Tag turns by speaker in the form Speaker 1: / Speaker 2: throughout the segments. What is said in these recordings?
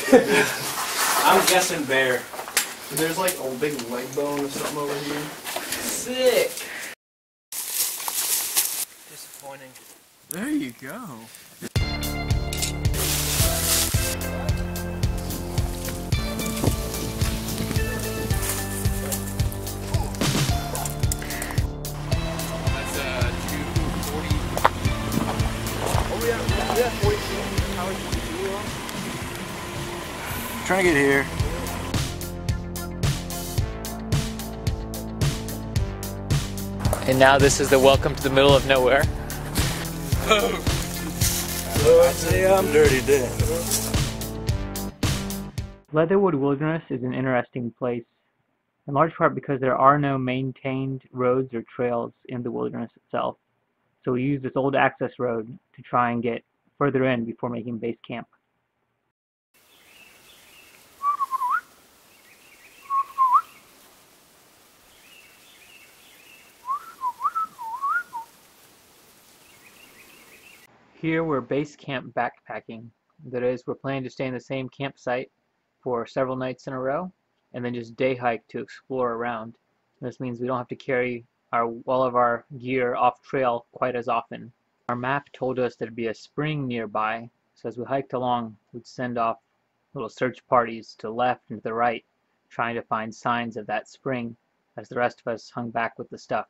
Speaker 1: I'm guessing bear.
Speaker 2: There's like a big leg bone or something over here.
Speaker 1: Sick. Disappointing.
Speaker 2: There you go.
Speaker 1: That's 240.
Speaker 2: Oh yeah, 42. How are you? Trying to get here.
Speaker 3: And now this is the welcome to the middle of nowhere.
Speaker 2: I'd say I'm dirty dead.
Speaker 3: Leatherwood Wilderness is an interesting place, in large part because there are no maintained roads or trails in the wilderness itself. So we use this old access road to try and get further in before making base camp. Here we're base camp backpacking. That is, we're planning to stay in the same campsite for several nights in a row and then just day hike to explore around. This means we don't have to carry all of our gear off trail quite as often. Our map told us there'd be a spring nearby, so as we hiked along, we'd send off little search parties to the left and to the right, trying to find signs of that spring as the rest of us hung back with the stuff.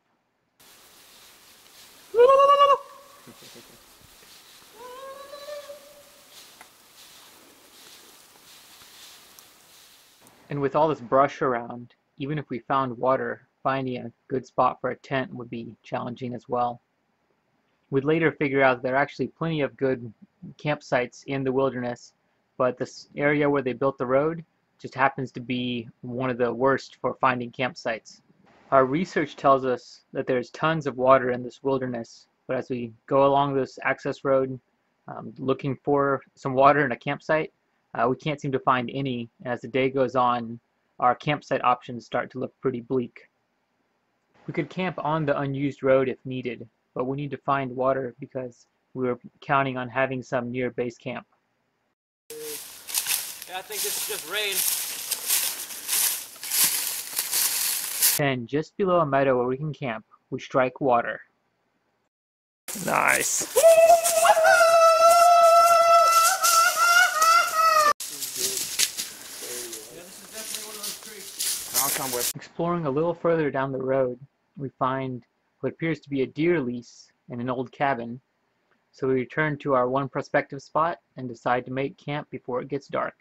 Speaker 3: And with all this brush around, even if we found water, finding a good spot for a tent would be challenging as well. We'd later figure out there are actually plenty of good campsites in the wilderness, but this area where they built the road just happens to be one of the worst for finding campsites. Our research tells us that there's tons of water in this wilderness, but as we go along this access road looking for some water in a campsite, we can't seem to find any. As the day goes on, our campsite options start to look pretty bleak. We could camp on the unused road if needed, but we need to find water because we were counting on having some near base camp.
Speaker 1: Yeah, I think this is just rain.
Speaker 3: Then, just below a meadow where we can camp, we strike water.
Speaker 2: Nice. I'll come with.
Speaker 3: Exploring a little further down the road, we find what appears to be a deer lease in an old cabin. So we return to our one prospective spot and decide to make camp before it gets dark.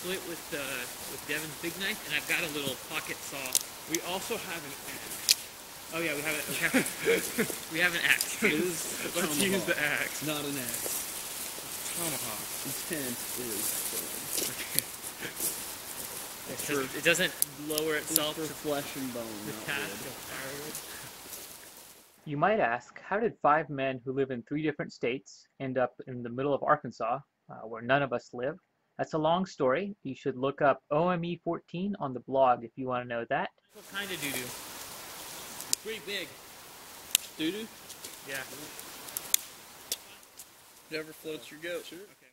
Speaker 4: Split with Devin's big knife, and I've got a little pocket saw. We also have an axe. Oh yeah, we have an axe. Let's use the axe.
Speaker 5: Not an axe.
Speaker 4: Tomahawk.
Speaker 5: Intent is
Speaker 4: It doesn't lower itself
Speaker 5: for
Speaker 4: to
Speaker 5: flesh and bone.
Speaker 4: the
Speaker 5: not
Speaker 4: task
Speaker 5: wood.
Speaker 4: of firewood.
Speaker 3: You might ask, how did 5 men who live in 3 different states end up in the middle of Arkansas, where none of us live? That's a long story. You should look up OME 14 on the blog if you want to know that.
Speaker 4: What kind of doo-doo? It's pretty big.
Speaker 5: Doo-doo?
Speaker 4: Yeah.
Speaker 5: Whatever floats your goat. Sure.
Speaker 4: Okay.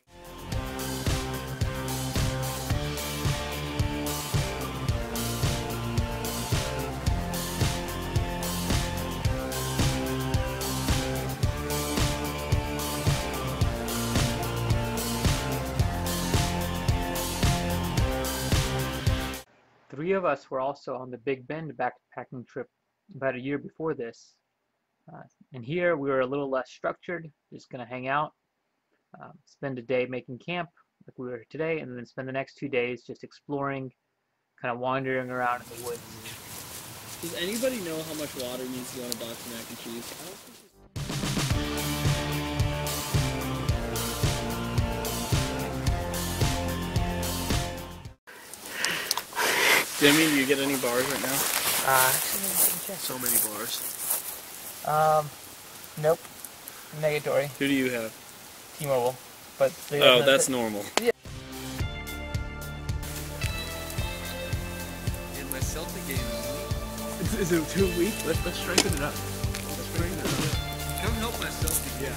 Speaker 3: Three of us were also on the Big Bend backpacking trip about a year before this. And here we were a little less structured, just going to hang out, spend a day making camp like we were today, and then spend the next 2 days just exploring, kind of wandering around in the woods.
Speaker 5: Does anybody know how much water needs to go in a box of mac and cheese? I don't think Demi, do you get any bars right now? So many bars.
Speaker 3: Nope. Negatory.
Speaker 5: Who do you have?
Speaker 3: T-Mobile. But
Speaker 5: Oh, that's normal.
Speaker 3: Yeah.
Speaker 5: Is it too weak? Let's strengthen it up. Let's strengthen it up.
Speaker 1: Come help myself.
Speaker 5: Yeah.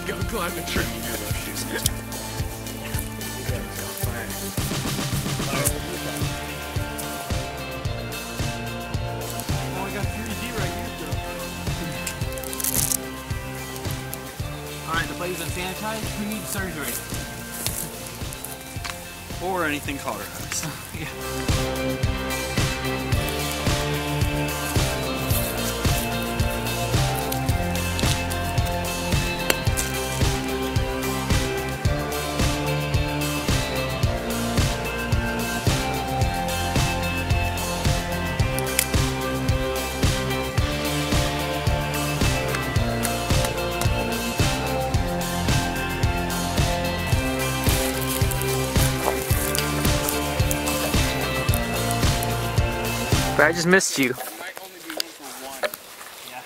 Speaker 5: Go climb the tree.
Speaker 1: Oh, I got 3D right here, Alright, the place is sanitized. Who needs surgery?
Speaker 5: Or anything cauterized.
Speaker 1: Yeah.
Speaker 3: But I just missed you.
Speaker 5: There might only be room for one.
Speaker 1: Yeah.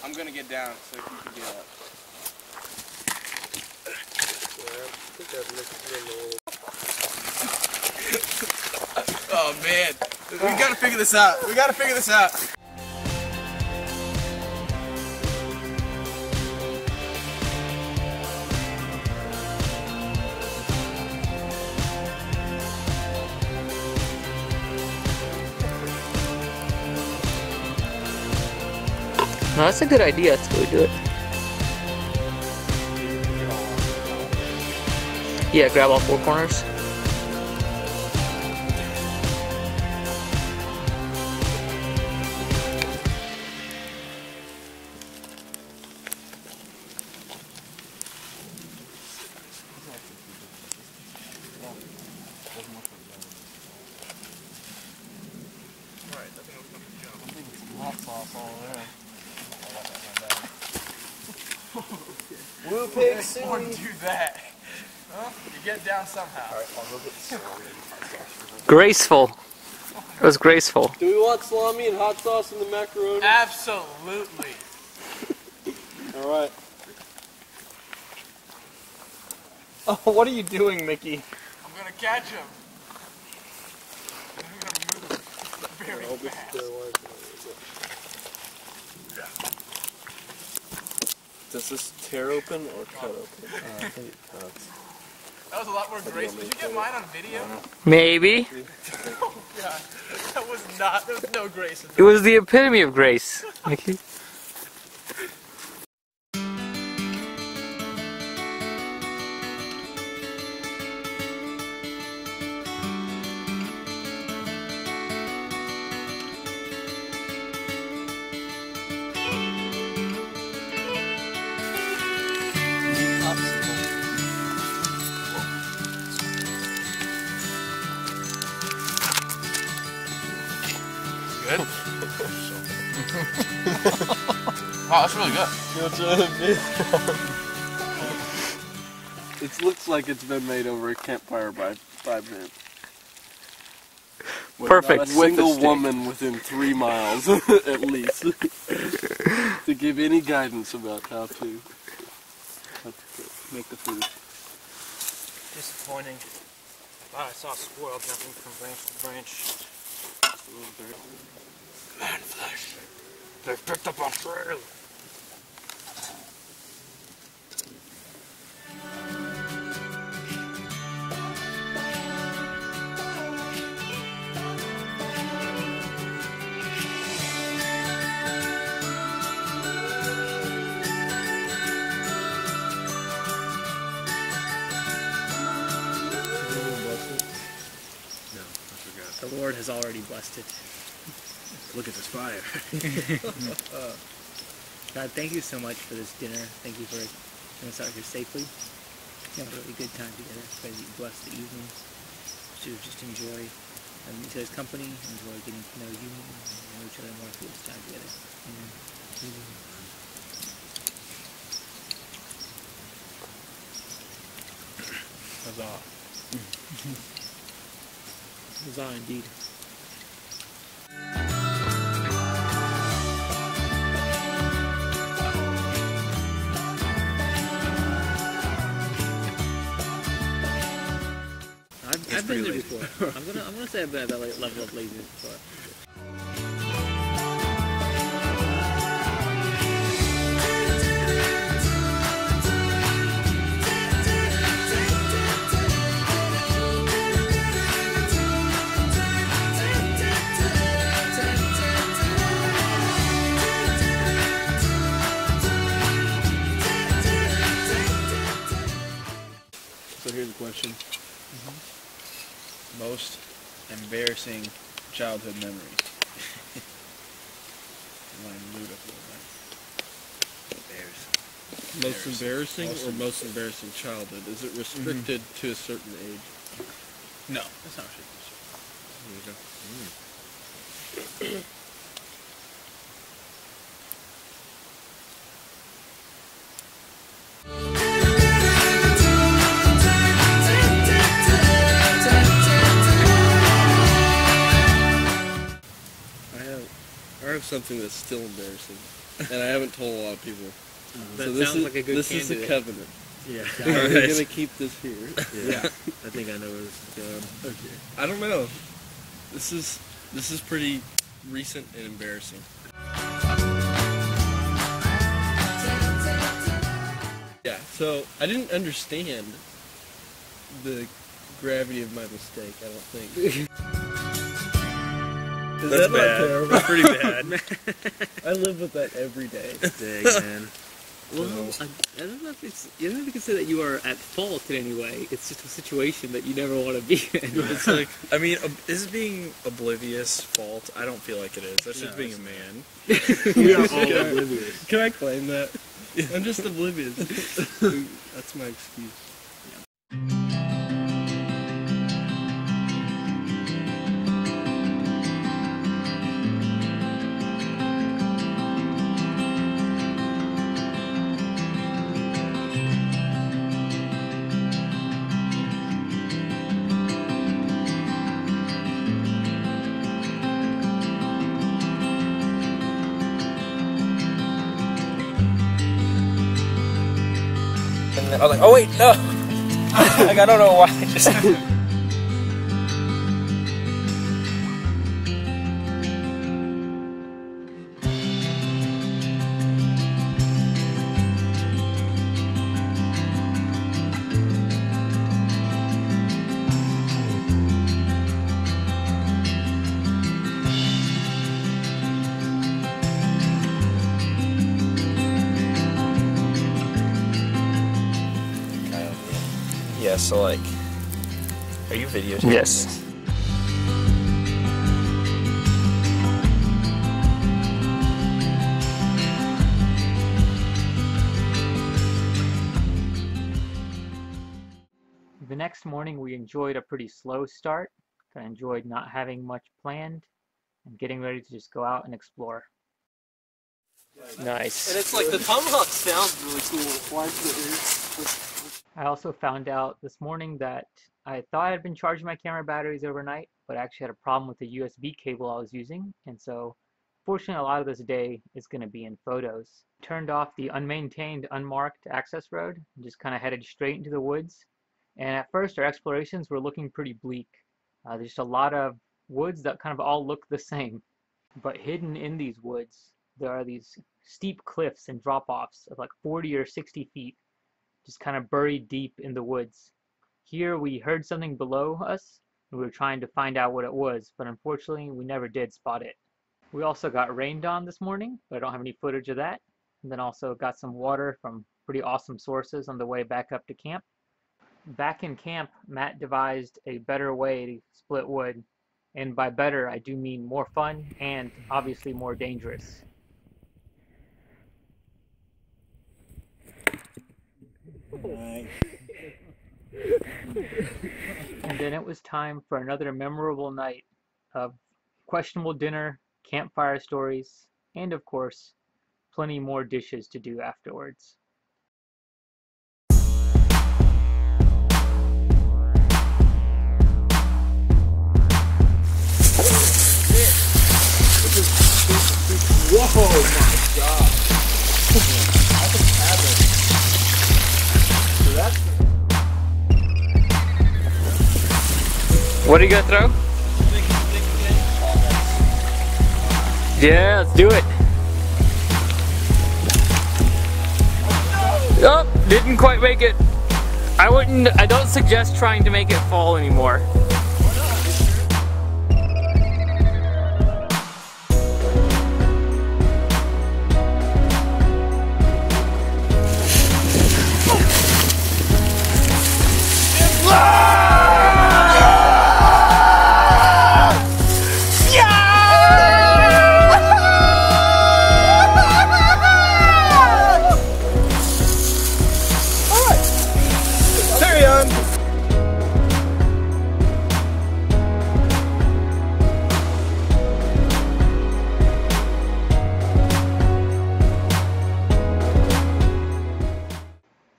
Speaker 5: I'm gonna get down so you can get up. Oh man, we gotta figure this out. We gotta figure this out.
Speaker 3: No, that's a good idea. Let's go do it. Yeah, grab all four corners.
Speaker 2: Woo pig
Speaker 5: Or do that. Huh? You get down somehow.
Speaker 2: Alright, I'll go get some.
Speaker 3: Graceful. It was graceful.
Speaker 2: Do we want salami and hot sauce in the macaroni?
Speaker 5: Absolutely.
Speaker 2: Alright. Oh, what are you doing, Mickey?
Speaker 5: I'm gonna catch him. I'm gonna move very fast.
Speaker 2: Does this tear open or cut open? I think it cuts.
Speaker 5: That was a lot more grace. Did you get mine on video?
Speaker 3: Maybe.
Speaker 5: Oh god. That was not, there was no grace in that.
Speaker 3: It was the epitome of grace. Mickey.
Speaker 5: Good? Wow, that's really good.
Speaker 2: It looks like it's been made over a campfire by 5 men.
Speaker 3: Perfect.
Speaker 2: Not a single woman within 3 miles, at least, to give any guidance about how to make the food.
Speaker 1: Disappointing. Thought I saw a squirrel jumping from branch to branch. Just a little bit. Man flesh. They picked up our trail.
Speaker 4: The Lord has already blessed it.
Speaker 5: Look at this fire.
Speaker 4: God, thank you so much for this dinner. Thank you for getting us out here safely. We had a really good time together. Pray that you bless the evening. To just enjoy each other's company, enjoy getting to know you and know each other more through this time together. Amen.
Speaker 5: Huzzah. Huzzah, indeed. I've been there before. I'm gonna say I've been at that level of laziness before.
Speaker 2: So here's a question.
Speaker 5: Most embarrassing childhood memories. My mood up a little bit.
Speaker 2: Most embarrassing or most embarrassing childhood? Is it restricted to a certain age?
Speaker 5: No, that's not restricted.
Speaker 2: There you go. I have something that's still embarrassing, and I haven't told a lot of people.
Speaker 4: That sounds like a good
Speaker 2: This
Speaker 4: candidate.
Speaker 2: is a covenant.
Speaker 5: Yeah.
Speaker 2: Are we gonna keep this here?
Speaker 5: Yeah. I think I know where this is going.
Speaker 2: Okay. I don't know. This is pretty recent and embarrassing. Yeah. So I didn't understand the gravity of my mistake. I don't think. Is
Speaker 5: That's
Speaker 2: that
Speaker 5: bad.
Speaker 2: not terrible?
Speaker 5: That's pretty bad.
Speaker 2: I live with that every day.
Speaker 5: Dang, man.
Speaker 4: Well, I don't know if it's, you don't have to say that you are at fault in any way. It's just a situation that you never want to be in.
Speaker 5: It's like, I mean, is being oblivious fault? I don't feel like it is. That's just being a man.
Speaker 4: We are all oblivious.
Speaker 2: Can I claim that? I'm just oblivious. That's my excuse.
Speaker 1: And then I was like, oh wait, no! Like, I don't know why. Just yeah, so like, are you videotaping?
Speaker 3: Yes. The next morning we enjoyed a pretty slow start. Kind of enjoyed not having much planned and getting ready to just go out and explore. Nice.
Speaker 2: And it's like the tomahawk sounds really cool. Flies to the ear.
Speaker 3: I also found out this morning that I thought I had been charging my camera batteries overnight, but I actually had a problem with the USB cable I was using, and so fortunately a lot of this day is going to be in photos. Turned off the unmaintained, unmarked access road and just kind of headed straight into the woods. And at first our explorations were looking pretty bleak. There's just a lot of woods that kind of all look the same. But hidden in these woods, there are these steep cliffs and drop-offs of like 40 or 60 feet, just kind of buried deep in the woods. Here we heard something below us, and we were trying to find out what it was, but unfortunately we never did spot it. We also got rained on this morning, but I don't have any footage of that. And then also got some water from pretty awesome sources on the way back up to camp. Back in camp, Matt devised a better way to split wood, and by better I do mean more fun and obviously more dangerous.
Speaker 5: Nice.
Speaker 3: And then it was time for another memorable night of questionable dinner, campfire stories, and of course, plenty more dishes to do afterwards. What are you gonna throw? Yeah, let's do it. Oh, didn't quite make it. I don't suggest trying to make it fall anymore.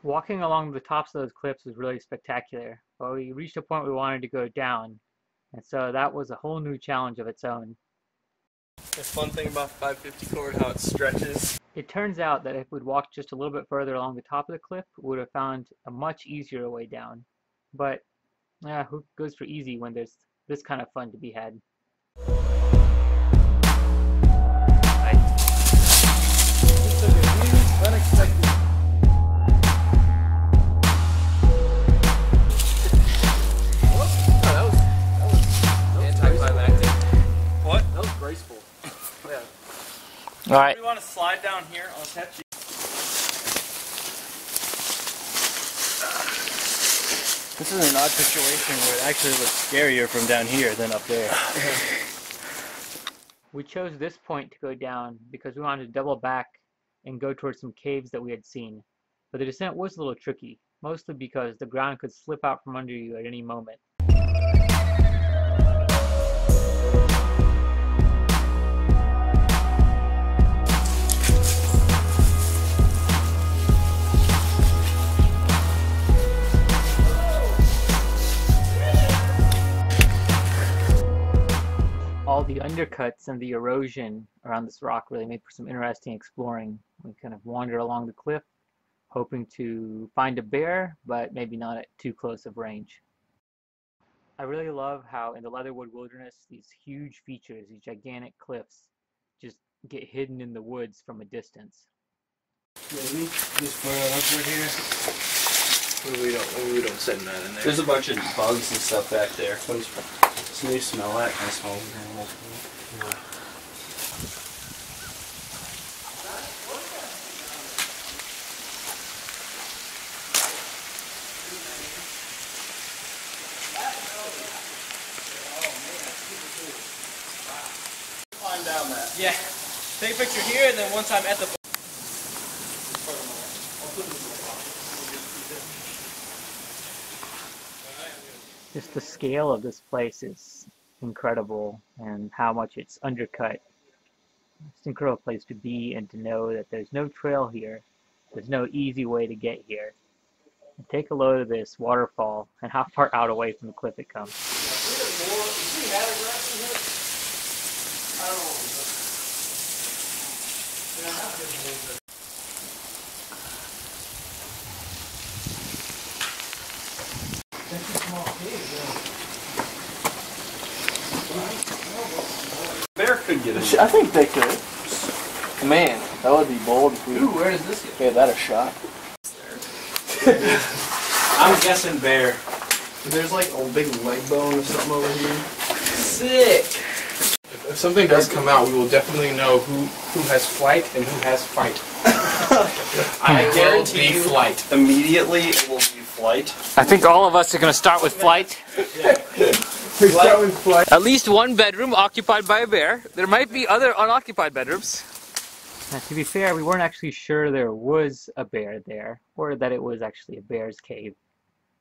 Speaker 3: Walking along the tops of those cliffs was really spectacular, but we reached a point we wanted to go down, and so that was a whole new challenge of its own.
Speaker 2: The fun thing about 550 cord, how it stretches.
Speaker 3: It turns out that if we'd walked just a little bit further along the top of the cliff, we would have found a much easier way down. But, who goes for easy when there's this kind of fun to be had?
Speaker 2: Unexpected. Graceful. Yeah.
Speaker 3: All right.
Speaker 2: We want to slide down here. I'll catch you. This is an odd situation where it actually looks scarier from down here than up there.
Speaker 3: We chose this point to go down because we wanted to double back and go towards some caves that we had seen. But the descent was a little tricky, mostly because the ground could slip out from under you at any moment. All the undercuts and the erosion around this rock really made for some interesting exploring. We kind of wandered along the cliff, hoping to find a bear, but maybe not at too close of range. I really love how in the Leatherwood Wilderness, these huge features, these gigantic cliffs, just get hidden in the woods from a distance.
Speaker 5: Maybe just put it up right here. We don't send that in there.
Speaker 2: There's a bunch of bugs and stuff back there.
Speaker 5: So you smell that? Can I smell it?
Speaker 2: Climb down that. Yeah. Take a picture here, and then once I'm at the...
Speaker 3: Just the scale of this place is incredible, and how much it's undercut. It's an incredible place to be, and to know that there's no trail here. There's no easy way to get here. And take a load of this waterfall and how far out away from the cliff it comes.
Speaker 2: Bear could get it.
Speaker 5: I think they could.
Speaker 2: Man, that would be bold if we...
Speaker 5: Ooh, where does this get?
Speaker 2: gave that a shot. I'm guessing bear.
Speaker 5: There's like a big leg bone or something over here.
Speaker 2: Sick!
Speaker 5: If something does come out, we will definitely know who has flight and who has fight.
Speaker 2: I guarantee you
Speaker 5: flight.
Speaker 2: Immediately it will be flight.
Speaker 3: I think all of us are going to start with flight.
Speaker 5: We start with flight.
Speaker 3: At least one bedroom occupied by a bear. There might be other unoccupied bedrooms. Now, to be fair, we weren't actually sure there was a bear there, or that it was actually a bear's cave.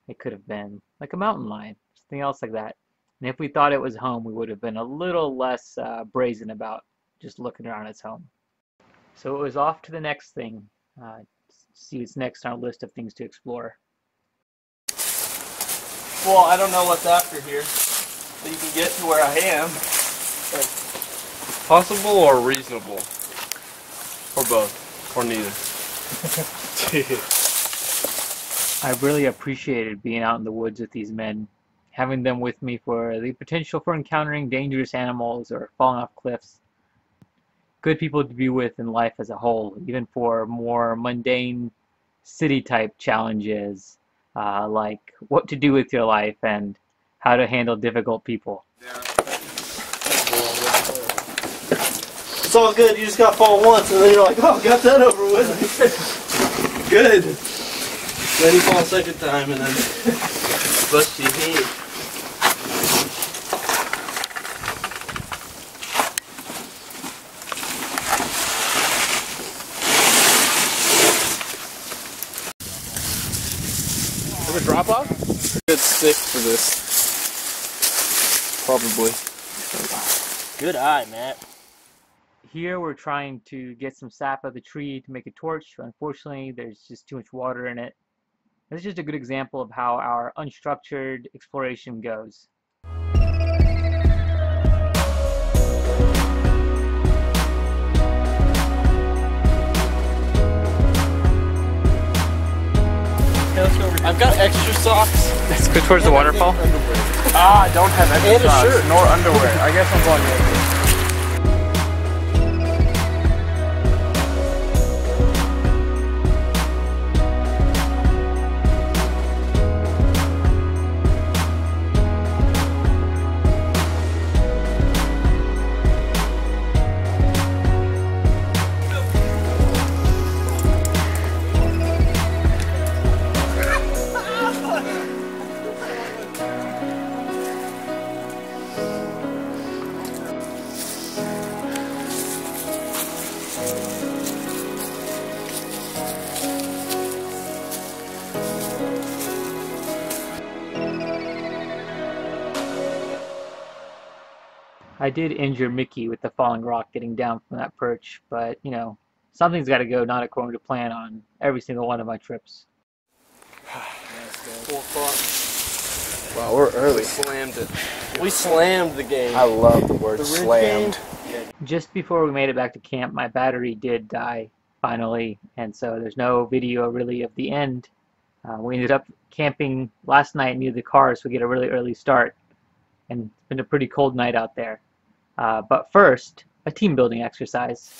Speaker 3: It could have been like a mountain lion, something else like that. And if we thought it was home, we would have been a little less brazen about just looking around its home. So it was off to the next thing. See what's next on our list of things to explore.
Speaker 2: Well, I don't know what's after here. So you can get to where I am.
Speaker 5: Possible or reasonable? Or both? Or neither?
Speaker 3: I really appreciated being out in the woods with these men, having them with me for the potential for encountering dangerous animals or falling off cliffs. Good people to be with in life as a whole, even for more mundane city-type challenges, like what to do with your life and how to handle difficult people.
Speaker 2: It's all good, you just got to fall once and then you're like, oh, got that over with. Good. Then you fall a second time and then bust your head.
Speaker 5: Have a drop off? Good stick for this. Probably.
Speaker 1: Good eye, Matt.
Speaker 3: Here we're trying to get some sap out of the tree to make a torch. Unfortunately, there's just too much water in it. This is just a good example of how our unstructured exploration goes.
Speaker 5: I've got extra socks.
Speaker 3: Let's go towards the waterfall.
Speaker 1: I don't have extra
Speaker 5: And a
Speaker 1: socks,
Speaker 5: shirt.
Speaker 1: nor underwear. I guess I'm going to.
Speaker 3: I did injure Mickey with the falling rock getting down from that perch, but you know, something's got to go not according to plan on every single one of my trips.
Speaker 2: 4 o'clock.
Speaker 5: Wow, we're early.
Speaker 2: Slammed it. We slammed the game.
Speaker 5: I love the word
Speaker 2: The ridge
Speaker 5: slammed.
Speaker 3: Just before we made it back to camp, my battery did die finally, and so there's no video really of the end. We ended up camping last night near the car, so we get a really early start, and it's been a pretty cold night out there. But first, a team building exercise.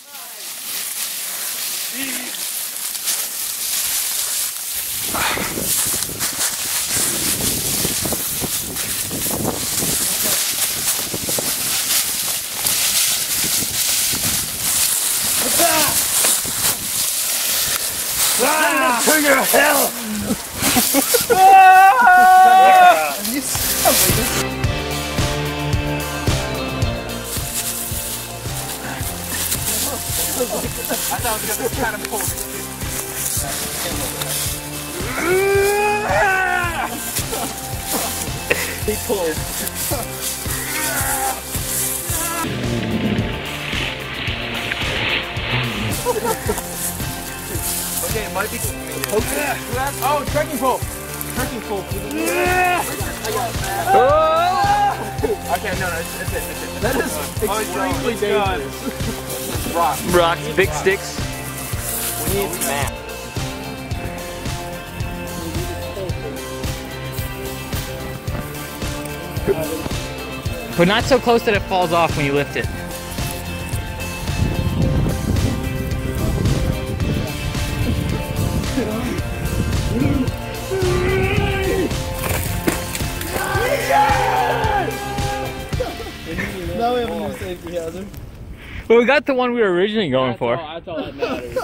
Speaker 1: To your hell! I thought I was going to kind of pull
Speaker 2: He pulled.
Speaker 1: Okay, it might be. Oh, trekking pole! Trekking pole. I got it. Okay, no, it's it.
Speaker 2: That is extremely dangerous.
Speaker 3: Rocks, big sticks.
Speaker 1: We need map.
Speaker 3: But not so close that it falls off when you lift it.
Speaker 2: Now we have a new safety hazard.
Speaker 3: Well, we got the one we were originally going for.
Speaker 2: That's all that matters.